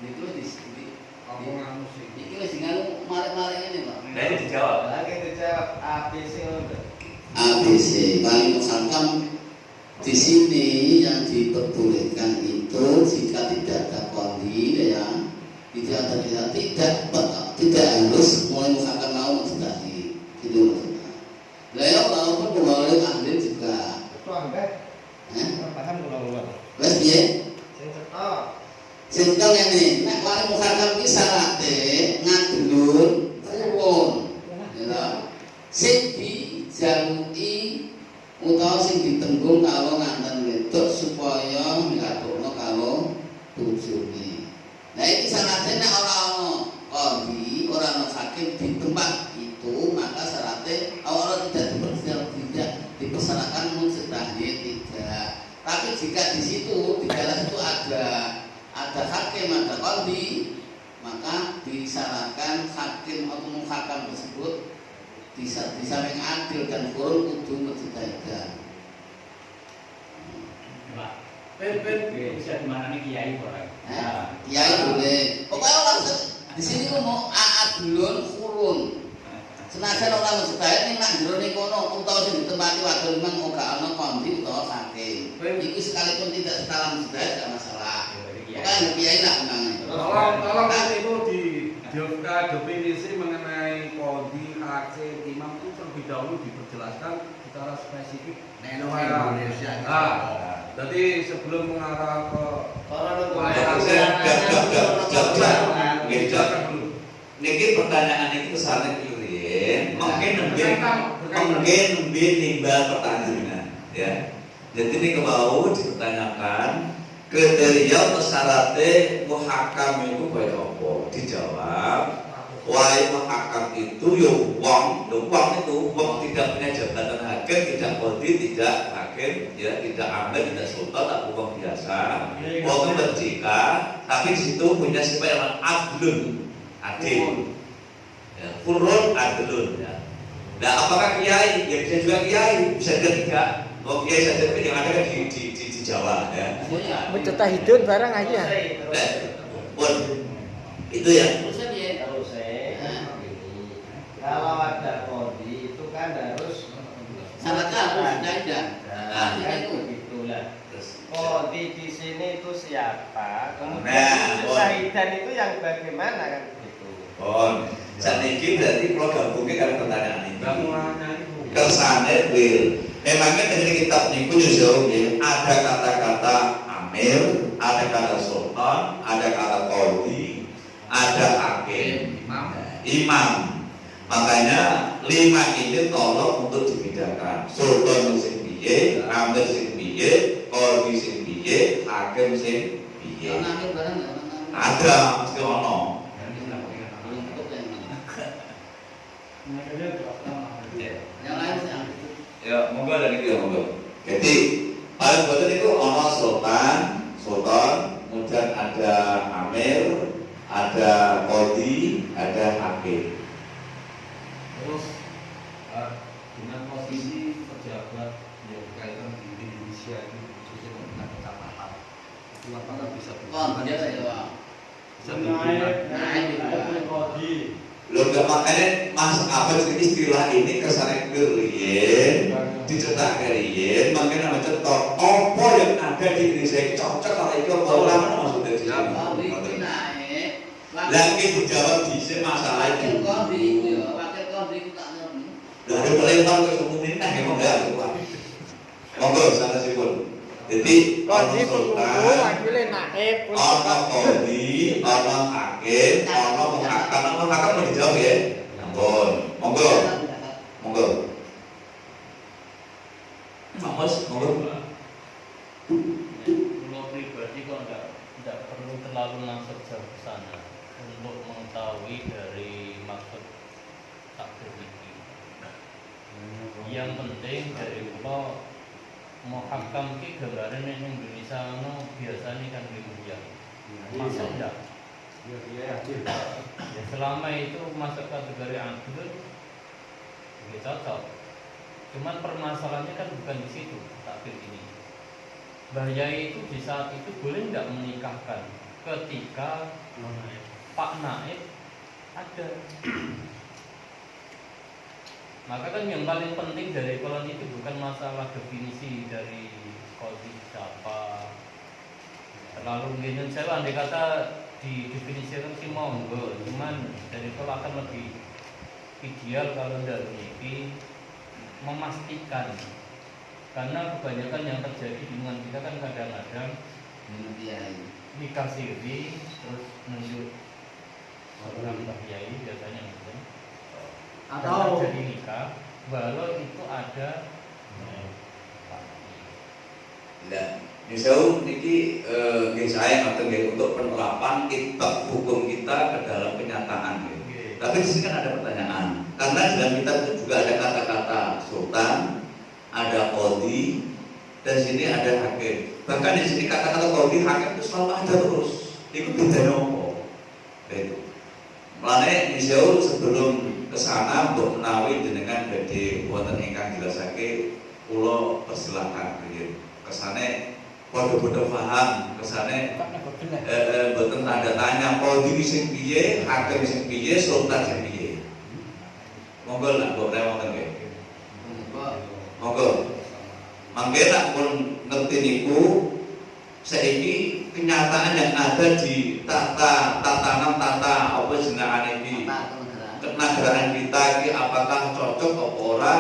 Ditulis di omongan musik. iki wis nganu marek-marek ngene, Pak. Nah, ini dijawab. Lagi dijawab ABC udah. ABC paling muhakam di sini yang diperbolehkan itu jika tidak ada kondi ya tidak harus mulai muhakam mau mustahil gitu. Lah ya walaupun pembalap ahli juga. Itu angkat. Paham kula. Wes piye? Sing cetok. Sinten ngene, nek wali muhakam iki syarate ngadulur kurun. Ya. Sing dijaluki utawa sing ditenggung karo nganten wedok supaya ngatokno karo bojone. Nah iki syaratnya nek ora ana kondi, ora ana hakim di tempat itu, maka syaratnya orang tidak dipersyaratkan mustahil tidak. Tapi jika di situ di dalam itu ada hakim, ada kondi, maka disyaratkan hakim atau muhakam tersebut di samping adil dan kurun kudu berjeda. Pak, bisa dimana nih kiai orang? Kiai boleh. Pokoknya orang di sini mau adilun kurun. Senajan orang mustahil ning nak jero ning kono utawa sing ditempati wakil memang ora ana kondi utawa hakim. Iki sekalipun tidak setara mustahil tidak masalah. Pokoknya kiai lah memang. Tolong itu definisi mengenai kondi, hakim, imam itu terlebih dahulu diperjelaskan secara spesifik. Indonesia. Jadi sebelum mengarah ke Niki pertanyaan ini kesana kelirin, mungkin nimbal pertanyaan, ya. Jadi ini kebau dipertanyakan kriteria persyaratnya muhakam itu kaya apa? Dijawab, wahai muhakam itu ya wong itu wong tidak punya jabatan hakim, tidak kodi, tidak hakim, ya, tidak amil, tidak sultan, tapi wong biasa, wong berjika, tapi di situ punya sifat yang adlun, adil, ya, furun adlun, ya. Nah, apakah kiai? Ya bisa juga kiai, bisa juga tidak. Oh kiai saja, tapi yang ada kan di Jawa, ya. Mencetah hidun barang aja. Pun itu ya. Kalau ada kodi itu kan harus Syaratnya harus ada. Kan begitulah. Kodi di sini itu siapa? Kemudian syahidan itu yang bagaimana kan begitu. Oh, saat ini berarti kalau gabungnya kan pertanyaan ini. Kersane wil. Memangnya dari kitab niku jauh ada kata-kata amir, ada kata sultan, ada kata kodi, ada hakim, imam. Makanya 5 ini tolong untuk dibedakan. Sultan sing piye, amir sing piye, kodi sing piye, hakim sing piye. Ada mesti ono. Yang lain Ya, monggo dari itu, monggo. Jadi paling betul itu ono sultan, kemudian ada amir, ada kodi, ada hakim. Terus dengan posisi pejabat yang berkaitan di Indonesia itu khususnya dengan kecamatan itu apakah bisa kondi naik kodi? Lo gak makanya mas apa sih istilah ini kesana kerien, dicetak kerien, makanya nama cetok. Apa yang ada di Indonesia cocok kalau itu apa lama maksudnya sih? Lagi dijawab di sini masalah itu. Wakil kondi itu tak ngerti. Lalu pelempar ke umumnya nah emang enggak tuh. Monggo sana sih pun. Jadi Kondi pengumpul wakilnya naib. ono kodi, ono hakim, ono muhakam. Muhakam mau dijawab ya? Ampun, monggo. Mas, monggo. Kalau pribadi kok tidak perlu terlalu langsung jauh ke sana untuk mengetahui dari maksud takdir ini. Yang penting dari kalau muhakam ki gambaran yang Indonesia no biasanya kan diujian. Masuk enggak? Ya, selama itu masuk kategori adil, ya cocok. Cuman permasalahannya kan bukan di situ takdir ini. Bahaya itu di saat itu boleh nggak menikahkan ketika Pak Naib ada. Maka kan yang paling penting dari kolon itu bukan masalah definisi dari kodi siapa. Terlalu gini saya andai kata di definisikan sih monggo, cuman dari itu akan lebih ideal kalau dari ini memastikan, karena kebanyakan yang terjadi di lingkungan kita kan kadang-kadang nikah siri terus nunjuk orang kiai biasanya mungkin atau jadi nikah walau itu ada Nah, misal niki saya ngatur untuk penerapan kitab hukum kita ke dalam kenyataan. Tapi di sini kan ada pertanyaan, karena dalam kitab itu juga ada kata-kata sultan, ada qadhi, dan sini ada hakim. Bahkan di sini kata-kata qadhi, hakim itu selalu ada terus. Itu beda nopo. Itu. Mulane misal sebelum kesana untuk menawi jenengan badhe wonten ingkang jelasake, kula persilakan nggih. Kesane padha-padha paham, kesane mboten tanda tanya qadhi sing piye, hakim sing piye, sultan sing piye. Monggo nak mbok rewangen nggih. Monggo. Mangke nak pun ngerti niku saiki kenyataan yang ada di tatanan apa jenengan iki. Kenegaraan kita iki apakah cocok apa ora?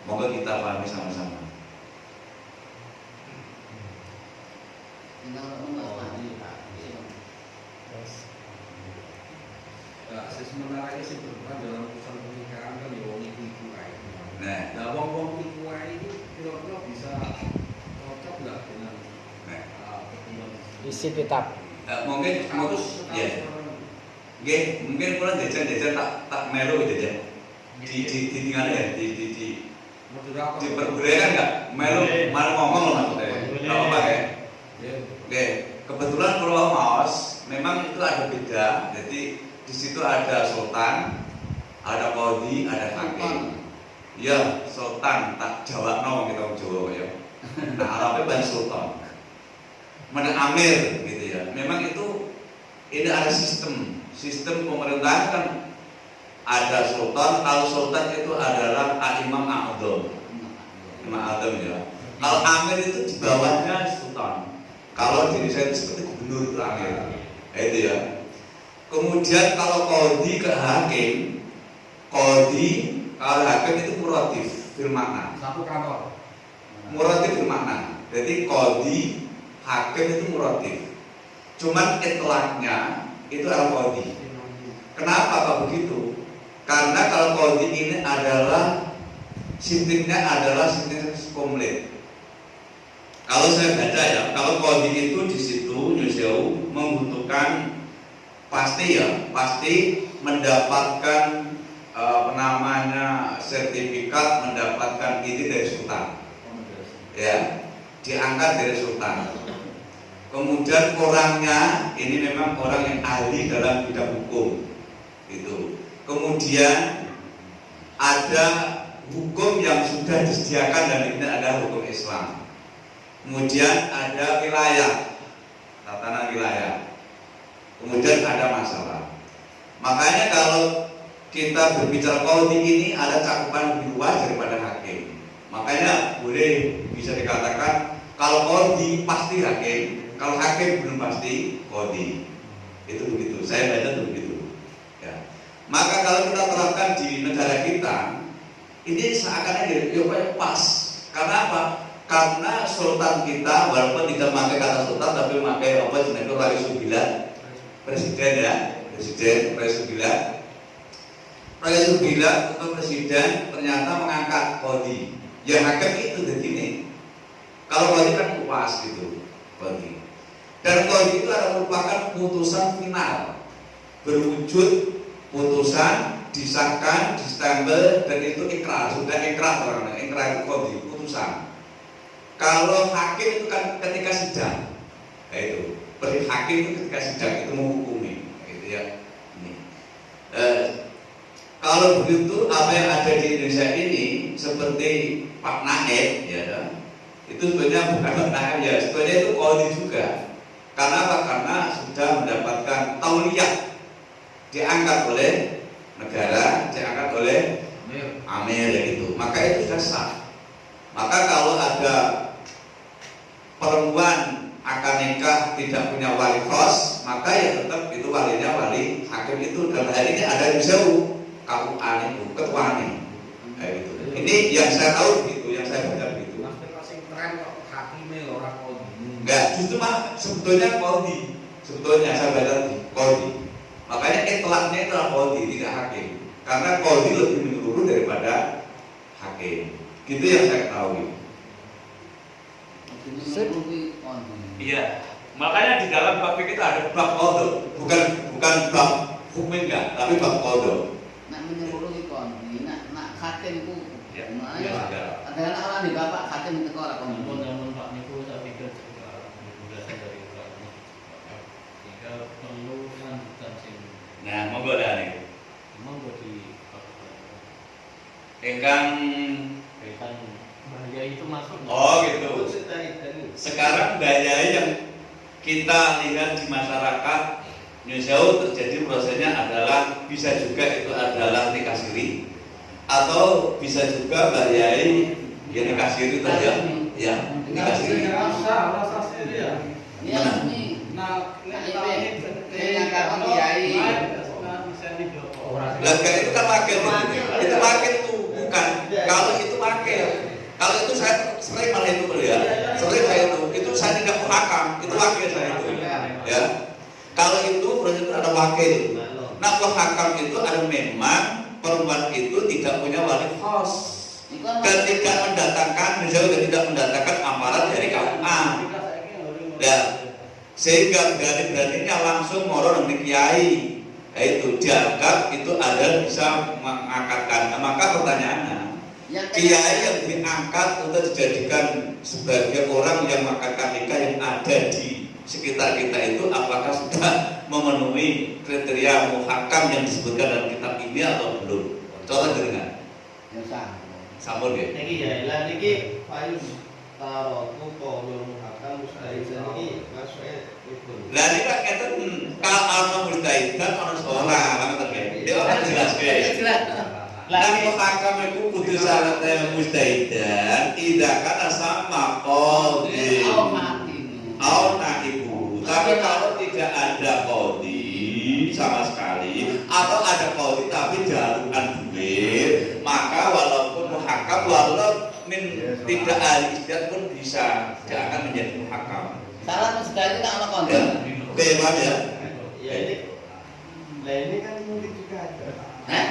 Monggo kita pahami sama-sama. Sementara ini sih berperan dalam urusan pernikahan kan ya wong iku ae. Nah, wong iku ae ini kira-kira bisa cocok nggak dengan pertemuan isi kitab. Mungkin ya. Nggih, mungkin kula jajan tak melu jajan. Di tinggal ya di pergerakan enggak? Melu malah ngomong loh maksudnya. Enggak apa ya. Oke, kebetulan kalau maos memang itu ada beda. Jadi di situ ada sultan, ada qadhi, ada hakim. Ya, sultan tak jawabno kita Jawa ya. Nah, Arabnya ban sultan. Mana amir gitu ya. Memang itu ini ada sistem pemerintahan kan ada sultan. Kalau sultan itu adalah imam a'dham. Imam a'dham ya. Kalau amir itu di bawahnya sultan. Kalau di Indonesia itu seperti gubernur itu amir. Nah, itu ya. Kemudian kalau qadhi ke hakim, kalau hakim itu muratif bil makna. satu kantor. Muratif bil makna. Jadi qadhi, hakim itu muratif. Cuman itlaqnya itu adalah qadhi. Kenapa kok begitu? Karena kalau qadhi ini adalah sistemnya adalah sistem komplit. Kalau saya baca ya, kalau qadhi itu di situ nyuseu membutuhkan pasti mendapatkan sertifikat, mendapatkan izin dari sultan, ya, diangkat dari sultan. Kemudian orangnya ini memang orang yang ahli dalam bidang hukum, itu. Kemudian ada hukum yang sudah disediakan dan ini adalah hukum Islam. Kemudian ada wilayah, tatanan wilayah. Kemudian ada masalah. Makanya kalau kita berbicara qadhi ini ada cakupan lebih luas daripada hakim. Makanya boleh bisa dikatakan kalau qadhi pasti hakim, kalau hakim belum pasti qadhi. Itu begitu. Saya baca itu begitu. Ya. Maka kalau kita terapkan di negara kita, ini seakan-akan ya pas. Karena apa? Karena sultan kita walaupun tidak memakai kata sultan tapi memakai apa jenenge Rais Subila. Presiden ya, Rais Subila untuk presiden ternyata mengangkat qadhi. Ya hakim itu begini. Kalau qadhi kan luas gitu, qadhi. Dan qadhi itu adalah merupakan putusan final, berwujud putusan, disahkan, distempel dan itu ikrar, sudah ikrar orangnya. Ikrar itu qadhi, putusan. Kalau hakim itu kan ketika sidang, itu. Hakim itu ketika sidang itu menghukumi, gitu ya. Ini. Kalau begitu apa yang ada di Indonesia ini seperti Pak Naib, ya, itu sebenarnya bukan Pak Naib ya, sebenarnya itu qadhi juga. Karena apa? Karena sudah diangkat oleh negara, diangkat oleh amir gitu. Maka itu sudah sah. Maka kalau ada perempuan akan nikah tidak punya wali khos, maka ya tetap itu walinya wali hakim itu. Dan hari ini ada yang jauh KUA itu ketua nih, kayak gitu. Ini yang saya tahu gitu, yang saya baca gitu. Masing-masing tren kok hakime orang kodi. Enggak, justru mah sebetulnya kodi. Sebetulnya saya baca kodi. Makanya itlaqnya itu adalah kodi, tidak hakim. Karena kodi lebih menyeluruh daripada hakim. Gitu yang saya ketahui. Iya, makanya di dalam bab kita ada bab qadha, bukan bab hukum enggak, tapi bab qadha. Nak menyeluruh itu nak hakim itu. Ya, ada anak di bapak hakim itu orang Namun Pak Niku saya pikir juga penjelasan dari Pak Niku. Jika perlu lanjutan sini. Nah, monggo dah nih. Memang bagi Engkang kaitan bahaya itu masuk. oh gitu. Sekarang bahaya yang kita lihat di masyarakat Indonesia terjadi prosesnya adalah bisa juga itu adalah nikah siri atau bisa juga bahaya yang nikah siri itu ya nikah siri. Rasa sendiri ya. Iya ini. Nah, Ini kata kiai. Laga itu kan wakil, itu wakil tuh bukan. Kalau itu wakil, kalau itu saya sering malah itu ya, sering saya itu saya tidak muhakam, itu wakil saya itu, ya. Kalau itu berarti itu ada wakil. Nah muhakam itu ada memang perempuan itu tidak punya wali khos, dan tidak mendatangkan, misalnya tidak mendatangkan amaran dari KUA, ya. Sehingga berani-beraninya langsung ngorong dengan kiai. Itu dianggap itu ada bisa mengangkatkan. Nah, maka pertanyaannya, kiai yang diangkat untuk dijadikan sebagai orang yang mengangkatkan nikah yang ada di sekitar kita itu apakah sudah memenuhi kriteria muhakam yang disebutkan dalam kitab ini atau belum? Contoh dengan sambung ya. Niki ya, lah niki payung taroku qaulul muhakam mustahizan iki maksudnya itu. Lah ini kan kita kalau mustahizan ono sekolah, kan dia akan jelas guys. Lah muhakam itu kudu syaratnya mustahizan, tidak kata sama qadhi. Au naibu. Tapi kalau tidak ada qadhi sama sekali atau ada qadhi tapi jarukan duit, maka walaupun muhakam walaupun tidak ahli ijtihad pun bisa, dia akan menjadi muhakam. Salah mustahil itu anak konten. Bebas ya. Ya ini, lah ini kan mungkin juga ada. Hah?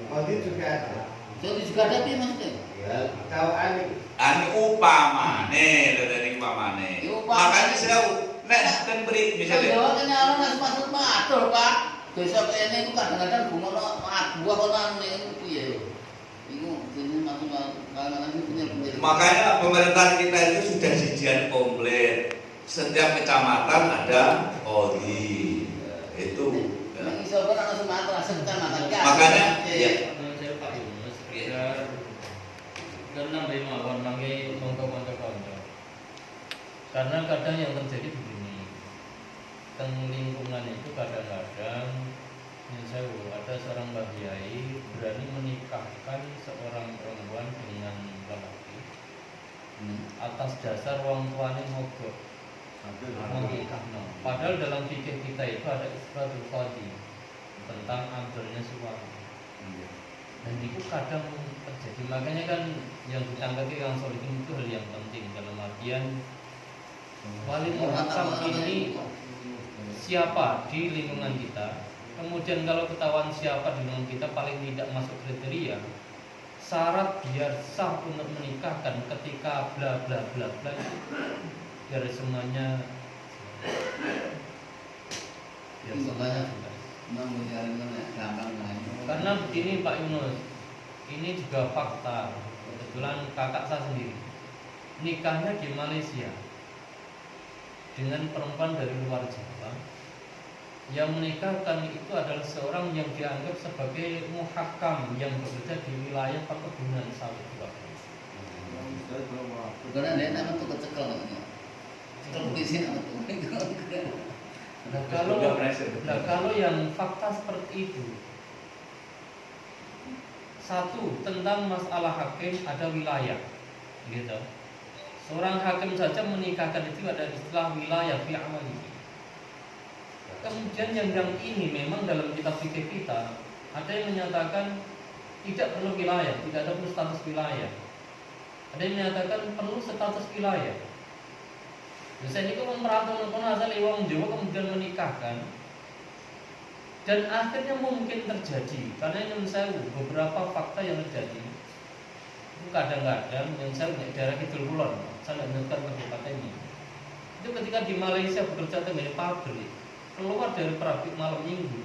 Mungkin juga ada. Jadi juga ada tapi maksudnya. Ya, tahu aneh. Ani upamane, dari upamane. Makanya saya kan beri misalnya. Kalau kena orang nggak masuk matur pak. Besok ini itu kadang-kadang bunga dua konan itu ya. Makanya pemerintahan kita itu sudah jijian komplit. Setiap kecamatan ada qadhi. Itu. Makanya ya. Saya Pak Yunus sekitar karena memang manggil mongko-mongko. Karena kadang yang terjadi begini, teng lingkungan itu kadang-kadang ada seorang Mbah Kiai berani menikahkan seorang perempuan dengan lelaki atas dasar wong tuane mogok. Padahal dalam fikih kita itu ada isbatul qadhi tentang adilnya suami. Dan itu kadang terjadi. Makanya kan yang ditanggapi yang solihin itu hal yang penting dalam artian wali muhakam ini siapa di lingkungan kita. Kemudian kalau ketahuan siapa di lingkungan kita paling tidak masuk kriteria, syarat biar sah untuk menikahkan ketika bla bla bla bla biar semuanya jelas. Karena begini Pak Yunus, ini juga fakta. Kebetulan kakak saya sendiri nikahnya di Malaysia dengan perempuan dari luar Jawa. Yang menikahkan itu adalah seorang yang dianggap sebagai muhakam yang bekerja di wilayah perkebunan sawit. Bukan ada nama tuh kecekel namanya. Cekel di sini apa tuh? Kalau yang fakta seperti itu, satu tentang masalah hakim ada wilayah, gitu. Seorang hakim saja menikahkan itu ada istilah wilayah fi amali. Kemudian yang ini memang dalam kitab fikih kita ada yang menyatakan tidak perlu wilayah, tidak ada perlu status wilayah. Ada yang menyatakan perlu status wilayah. Misalnya itu memperhatikan asal wong Jawa kemudian menikahkan, dan akhirnya mungkin terjadi karena yang saya beberapa fakta yang terjadi itu kadang-kadang yang saya di daerah Kidul Kulon, saya nggak kabupaten ini. Itu ketika di Malaysia bekerja dengan pabrik, keluar dari pabrik malam minggu,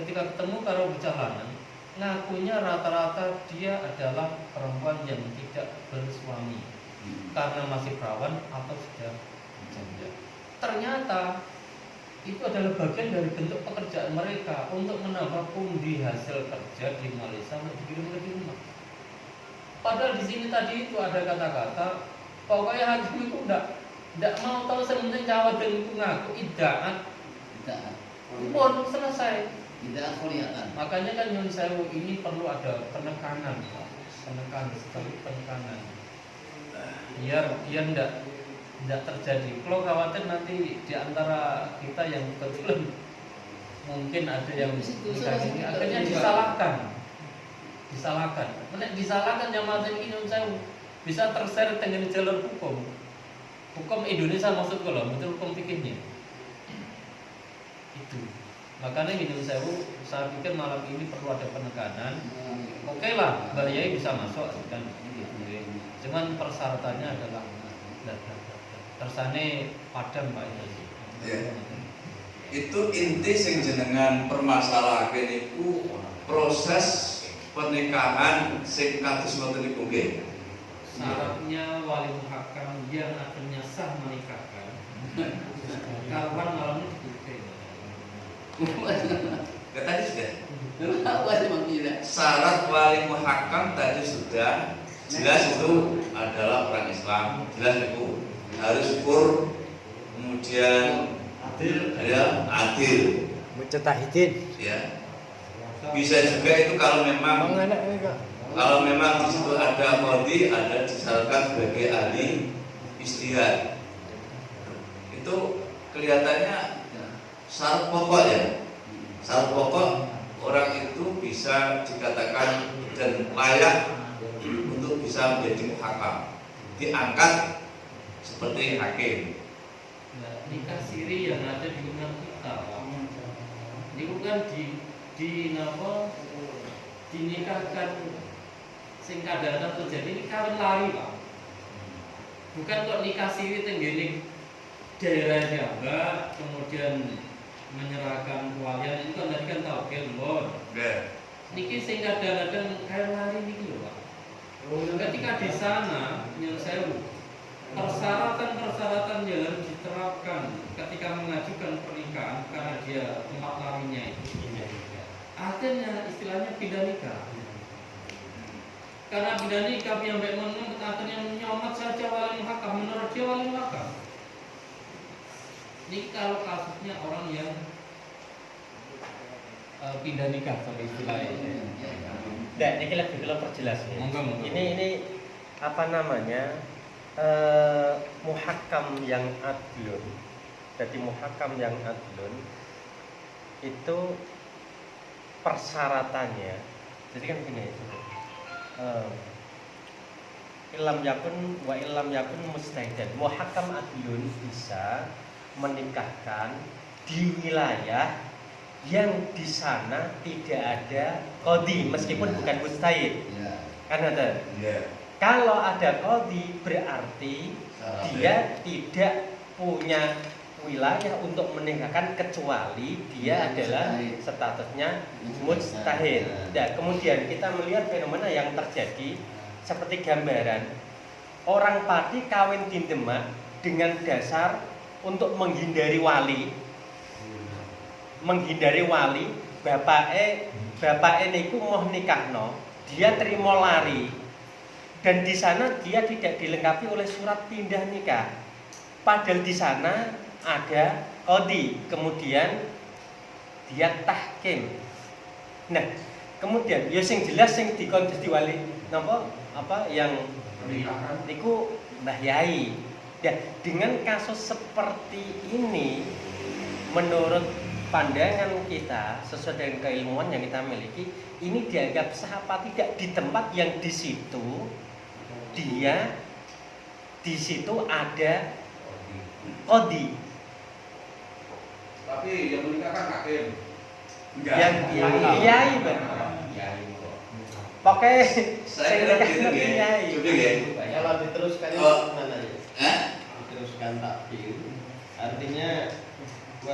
ketika ketemu karo berjalanan, ngakunya rata-rata dia adalah perempuan yang tidak bersuami karena masih perawan atau sudah janda. Ternyata itu adalah bagian dari bentuk pekerjaan mereka untuk menambah pundi hasil kerja di Malaysia untuk dikirim ke rumah. Padahal di sini tadi itu ada kata-kata pokoknya hakim itu tidak mau tahu sementing Jawa dan itu ngaku idaat pun selesai. Tidak kelihatan. Makanya kan Nyun Sewu ini perlu ada penekanan sekali penekanan biar tidak terjadi. Kalau khawatir nanti di antara kita yang kebetulan mungkin ada yang ini akhirnya disalahkan jamaah ini Nyun Sewu bisa terseret dengan jalur hukum Indonesia maksudku loh, betul hukum fikihnya itu. Makanya Nyun Sewu saya pikir malam ini perlu ada penekanan. Oke lah, Mbak Yai bisa masuk dan cuman persyaratannya adalah tersane padam Pak Yai. Ya. Itu inti sing jenengan permasalahaken iku proses pernikahan sing kados ngoten niku nggih. Syaratnya wali muhakam yang akhirnya sah menikahkan. Kawan malamnya dikukai. Ya, tadi sudah. Apa sih Bang Gila? Syarat wali muhakam tadi sudah jelas itu adalah orang Islam, jelas itu harus pur, kemudian adil, Mujtahidin. ya. Bisa juga itu kalau memang di situ ada qadhi, ada disyaratkan sebagai ahli ijtihad. Itu kelihatannya syarat pokok ya. Syarat pokok orang itu bisa dikatakan dan layak untuk bisa menjadi muhakam, diangkat seperti hakim. Nah, nikah siri yang ada di lingkungan kita, itu kan dinikahkan sing kadang-kadang terjadi ini kawin lari Pak. Bukan kok nikah siri tenggene daerahnya Mbak, kemudian menyerahkan kewalian itu kan tadi kan tahu kelon. Niki sing kadang-kadang kawin lari niki lho Pak. Ketika di sana Nyun Sewu persyaratan yang harus diterapkan ketika mengajukan pernikahan karena dia tempat larinya itu akhirnya istilahnya pindah nikah. Karena pindah nikah yang baik menuntut akhirnya nyomot saja wali muhakam, menurut dia wali muhakam. Ini kalau kasusnya orang yang pindah nikah sampai istilahnya. Tidak, ini lebih kalau perjelas ya. Ini apa namanya muhakam yang adlun. Jadi muhakam yang adlun itu persyaratannya. Jadi kan gini, ilam yakun mustahidan. Muhakam adlun bisa menikahkan di wilayah yang di sana tidak ada qadhi meskipun bukan mustahid. Kan ada. Kalau ada qadhi berarti dia tidak punya wilayah untuk menikahkan kecuali dia adalah statusnya mujtahid. Nah, kemudian kita melihat fenomena yang terjadi seperti gambaran orang Pati kawin di Demak dengan dasar untuk menghindari wali. Bapake niku mau nikahno, dia terima lari. Dan di sana dia tidak dilengkapi oleh surat pindah nikah. Padahal di sana ada qadhi, kemudian dia tahkim. Nah, kemudian ya sing jelas sing dikon dadi wali napa apa yang niku Mbah Yai. Ya, dengan kasus seperti ini menurut pandangan kita sesuai dengan keilmuan yang kita miliki, ini dianggap sah apa tidak di tempat yang di situ dia di situ ada qadhi. Tapi yang menikah kan hakim. Yang kiai Bang. Pakai Saya kira gitu ya. Coba ya. Kalau diteruskan Oh. gimana ya? Hah? Diteruskan takbir, artinya